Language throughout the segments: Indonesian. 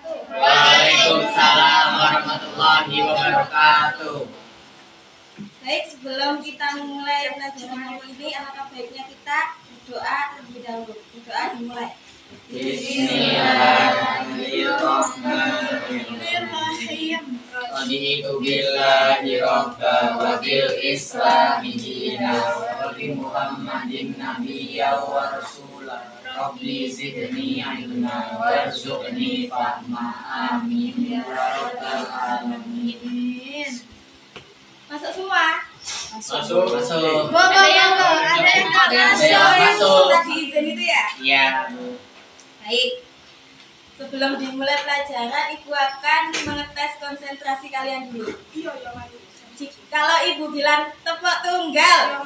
Waalaikumsalam warahmatullahi wabarakatuh. Baik, sebelum kita memulai pelajaran ini, alangkah baiknya kita berdoa terlebih dahulu. Berdoa dimulai. Bismillahirrahmanirrahim. Raditu billahi rabba wa bil islami dina wa bi Muhammadin nabiyya wa rasula. Rabbi zidni ilma warzuqni fahma. Amin ya rabbal alamin. Masuk semua? Masuk. Ada yang masuk. Tadi izin itu ya? Iya. Baik. Sebelum dimulai pelajaran, Ibu akan mengetes konsentrasi kalian dulu. Kalau Ibu bilang tepuk tunggal,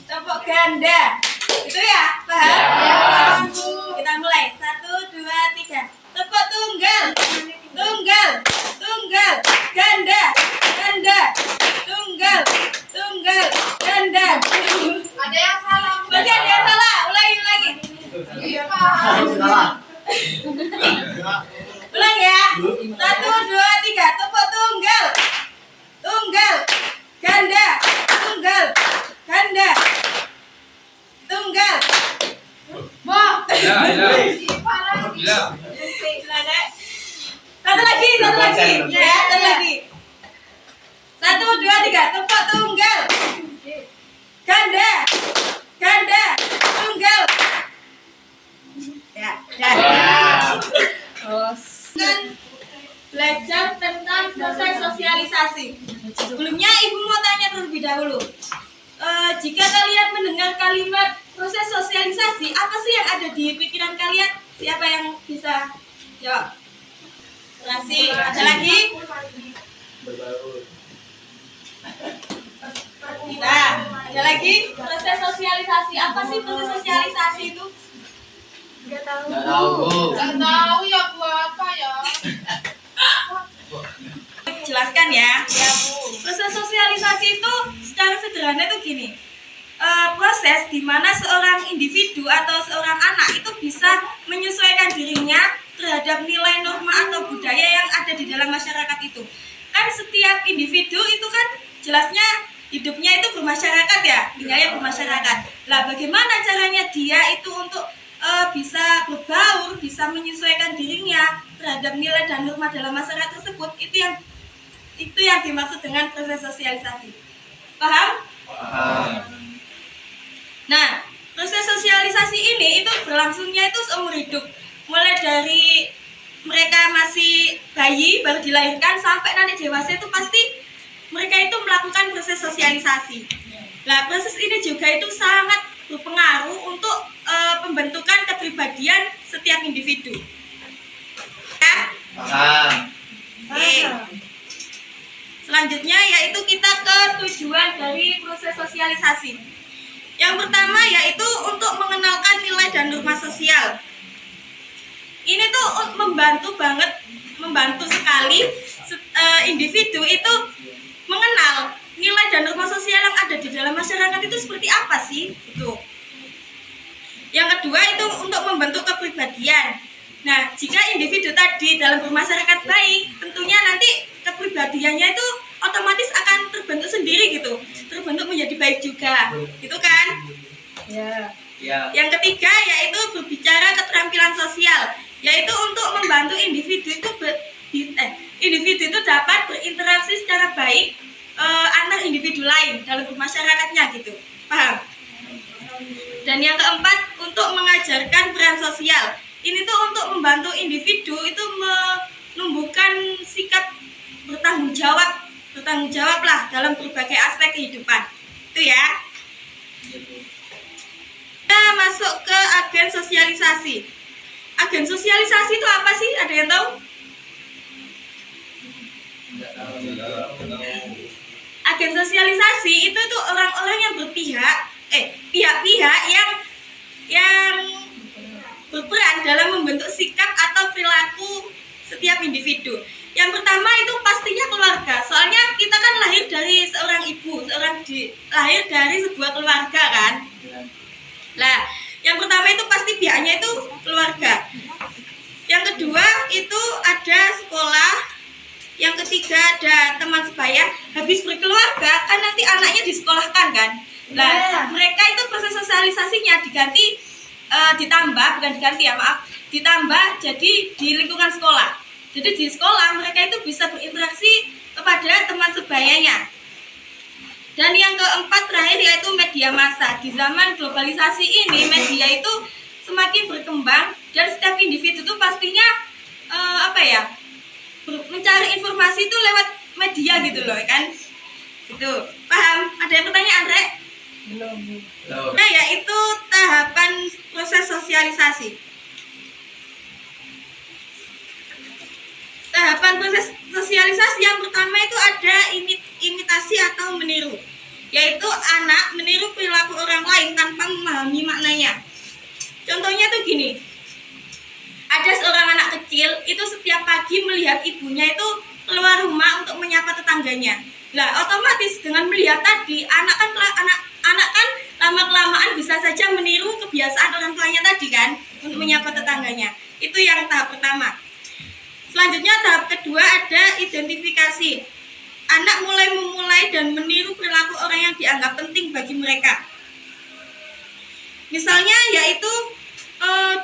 tepuk ganda, itu ya, paham? Ya. Kita mulai. 1, 2, 3. Tepuk tunggal, tunggal, tunggal, ganda, ganda, tunggal, tunggal, ganda. Ada yang salah. Berarti ada yang salah. Ulangi. Iya, Pak. Ulang ya. 1, 2, 3. Tepuk tunggal, tunggal, ganda, tunggal, ganda, tunggal. Mau? Satu lagi. Ya, satu lagi. 1, 2, 3. Tepuk tunggal, ganda, ganda, tunggal. Ya. Kan belajar tentang proses sosialisasi. Sebelumnya Ibu mau tanya terlebih dahulu. Jika kalian mendengar kalimat proses sosialisasi, apa sih yang ada di pikiran kalian? Siapa yang bisa jawab? Terasi. Ada lagi? Bisa. Ada lagi? Proses sosialisasi. Apa sih proses sosialisasi itu? Nggak tahu. Nggak tahu ya Bu, apa ya? Jelaskan ya. Proses sosialisasi itu secara sederhana itu gini. Proses di mana seorang individu atau seorang anak itu bisa menyesuaikan dirinya terhadap nilai norma atau budaya yang ada di dalam masyarakat itu. Kan setiap individu itu kan jelasnya hidupnya itu bermasyarakat ya, tinggalnya bermasyarakat. Lah bagaimana caranya dia itu untuk bisa berbaur, bisa menyesuaikan dirinya terhadap nilai dan norma dalam masyarakat tersebut, itu yang dimaksud dengan proses sosialisasi. Paham? Nah, proses sosialisasi ini itu berlangsungnya itu seumur hidup, mulai dari mereka masih bayi baru dilahirkan sampai nanti dewasa itu pasti mereka itu melakukan proses sosialisasi. Nah, proses ini juga itu sangat berpengaruh untuk pembentukan kepribadian setiap individu. Ya? Paham. Oke. Selanjutnya yaitu kita ke tujuan dari proses sosialisasi. Yang pertama yaitu untuk mengenalkan nilai dan norma sosial. Ini tuh membantu sekali individu itu mengenal nilai dan norma sosial yang ada di dalam masyarakat itu seperti apa sih? Itu. Yang kedua itu untuk membentuk kepribadian. Nah, jika individu tadi dalam bermasyarakat baik, tentunya nanti kepribadiannya itu otomatis akan terbentuk sendiri gitu, terbentuk menjadi baik juga, gitu kan? Ya. Yang ketiga yaitu berbicara keterampilan sosial, yaitu untuk membantu individu itu dapat berinteraksi secara baik antar individu lain dalam bermasyarakatnya gitu, paham? Dan yang keempat untuk mengajarkan peran sosial. Ini tuh untuk membantu individu itu menumbuhkan sikap bertanggung jawab lah dalam berbagai aspek kehidupan. Itu ya. Kita masuk ke agen sosialisasi. Agen sosialisasi itu apa sih? Ada yang tahu? Agen sosialisasi itu tuh orang-orang yang pihak-pihak yang berperan dalam membentuk sikap atau perilaku setiap individu. Yang pertama itu pastinya keluarga. Soalnya kita kan lahir dari seorang ibu, lahir dari sebuah keluarga kan. Nah, yang pertama itu pasti pihaknya itu keluarga. Yang kedua itu ada ada teman sebaya habis berkeluarga kan nanti anaknya disekolahkan kan. Nah, mereka itu proses sosialisasinya ditambah jadi di lingkungan sekolah. Jadi di sekolah mereka itu bisa berinteraksi kepada teman sebayanya. Dan yang keempat terakhir yaitu media massa. Di zaman globalisasi ini media itu semakin berkembang dan setiap individu itu pastinya mencari informasi itu lewat media gitu loh kan. Gitu. Paham? Ada yang pertanyaan, Rek? Belum. Nah, yaitu tahapan proses sosialisasi. Tahapan proses sosialisasi yang pertama itu ada imitasi atau meniru, yaitu anak meniru perilaku orang lain tanpa memahami maknanya. Contohnya tuh gini, ada seorang anak kecil itu setiap pagi melihat ibunya itu keluar rumah untuk menyapa tetangganya. Lah, otomatis dengan melihat tadi anak kan lama-kelamaan bisa saja meniru kebiasaan orang tuanya tadi kan untuk menyapa tetangganya. Itu yang tahap pertama. Selanjutnya tahap kedua ada identifikasi. Anak memulai dan meniru perilaku orang yang dianggap penting bagi mereka. Misalnya yaitu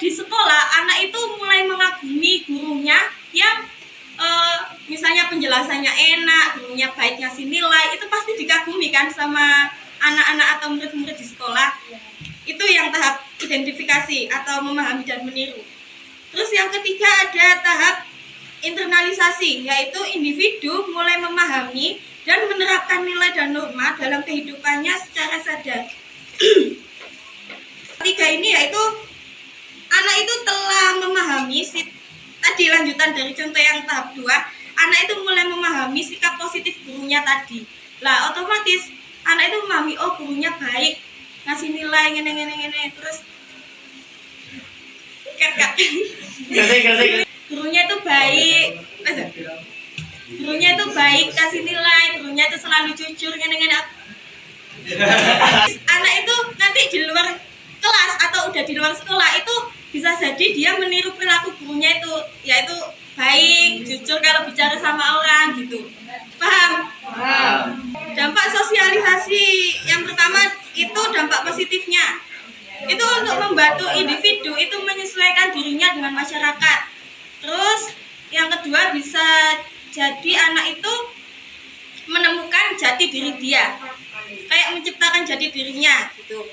di sekolah anak itu mulai mengagumi gurunya yang misalnya penjelasannya enak, gurunya baik ngasih nilai, itu pasti dikagumi kan sama anak-anak atau murid-murid di sekolah. Itu yang tahap identifikasi atau memahami dan meniru. Terus yang ketiga ada tahap internalisasi, yaitu individu mulai memahami dan menerapkan nilai dan norma dalam kehidupannya secara sadar. Ketiga ini yaitu anak itu telah memahami tadi lanjutan dari contoh yang tahap 2, anak itu mulai memahami sikap positif gurunya tadi. Lah otomatis anak itu memahami, oh gurunya baik, ngasih nilai ngene terus gurunya itu baik, kasih nilai, gurunya itu selalu jujur ngene. Anak itu nanti di luar kelas atau udah di luar sekolah itu bisa jadi dia meniru perilaku gurunya itu, yaitu baik, jujur kalau bicara sama orang gitu. Paham? Dampak sosialisasi yang pertama itu dampak positifnya. Itu untuk membantu individu itu menyesuaikan dirinya dengan masyarakat. Terus yang kedua bisa jadi anak itu menemukan jati diri dia, kayak menciptakan jati dirinya gitu.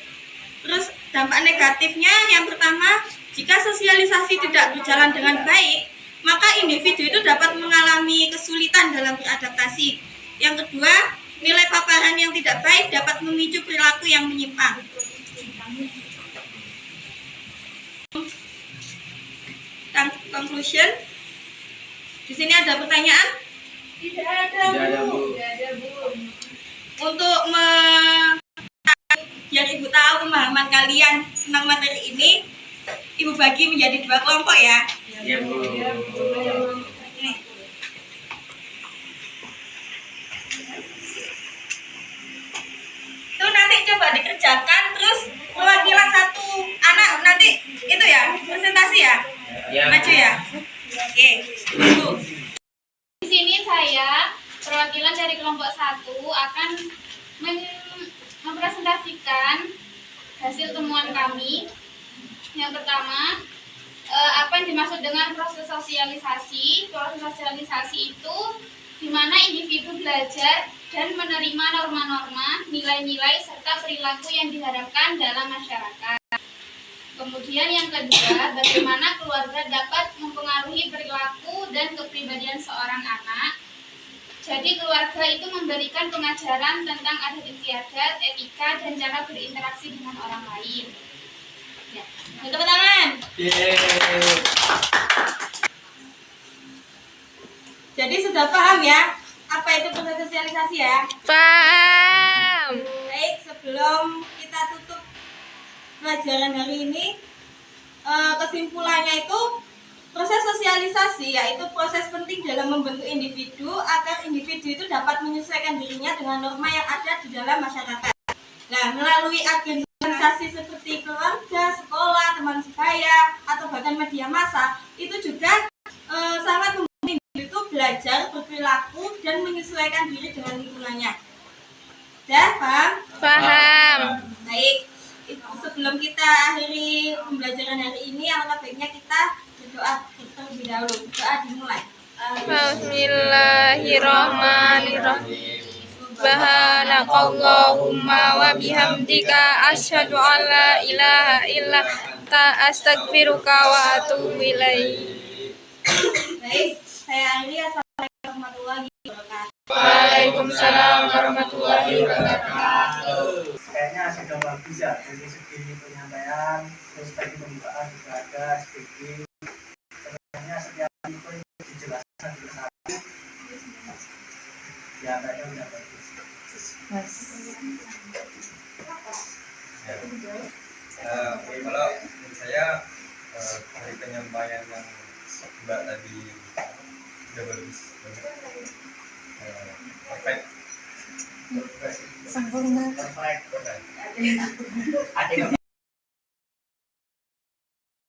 Terus dampak negatifnya yang pertama, jika sosialisasi tidak berjalan dengan baik, maka individu itu dapat mengalami kesulitan dalam beradaptasi. Yang kedua, nilai paparan yang tidak baik dapat memicu perilaku yang menyimpang. Conclusion. Di sini ada pertanyaan? Tidak ada, Bu. Untuk biar Ibu tahu pemahaman kalian tentang materi ini, Ibu bagi menjadi 2 kelompok ya. Iya, Bu. Ini. Itu nanti coba dikerjakan, terus perwakilan satu anak nanti itu ya, presentasi ya. Iya, Maju ya. Oke. Ibu. Di sini saya perwakilan dari kelompok 1 akan mempresentasikan hasil temuan kami. Yang pertama, apa yang dimaksud dengan proses sosialisasi? Proses sosialisasi itu di mana individu belajar dan menerima norma-norma, nilai-nilai serta perilaku yang diharapkan dalam masyarakat. Kemudian yang kedua, bagaimana keluarga dapat mempengaruhi perilaku dan kepribadian seorang anak. Jadi keluarga itu memberikan pengajaran tentang adat istiadat, etika, dan cara berinteraksi dengan orang lain. Ya. Tepuk tangan. Jadi sudah paham ya apa itu proses sosialisasi ya? Paham. Baik, sebelum kita tutup pelajaran hari ini, kesimpulannya itu proses sosialisasi yaitu proses penting dalam membentuk individu agar individu itu dapat menyesuaikan dirinya dengan norma yang ada di dalam masyarakat. Nah, melalui agen organisasi seperti keluarga, sekolah, teman sebaya, atau bahkan media massa, itu juga sangat membantu individu itu belajar, berperilaku, dan menyesuaikan menyesuaikan diri dengan lingkungannya. Sudah paham? Paham. Baik, sebelum kita akhiri pembelajaran hari ini, alangkah baiknya kita berdoa terlebih dahulu. Doa dimulai. Bismillahirrahmanirrahim. Subhanakallahumma wa bihamdika asyhadu an la ilaha illa anta astaghfiruka wa atubu ilaik. Baik, saya akhiri. Assalamualaikum warahmatullahi wabarakatuh. Waalaikumsalam warahmatullahi wabarakatuh. Kayaknya sudah bagus ya dari segi penyampaian, terus tadi pembukaan juga ada sedikit. Sebenarnya setiap itu dijelaskan di satu. Ya kayaknya sudah bagus. Kalau menurut saya dari penyampaian yang Mbak tadi sudah bagus, perfect. Perfect. Ada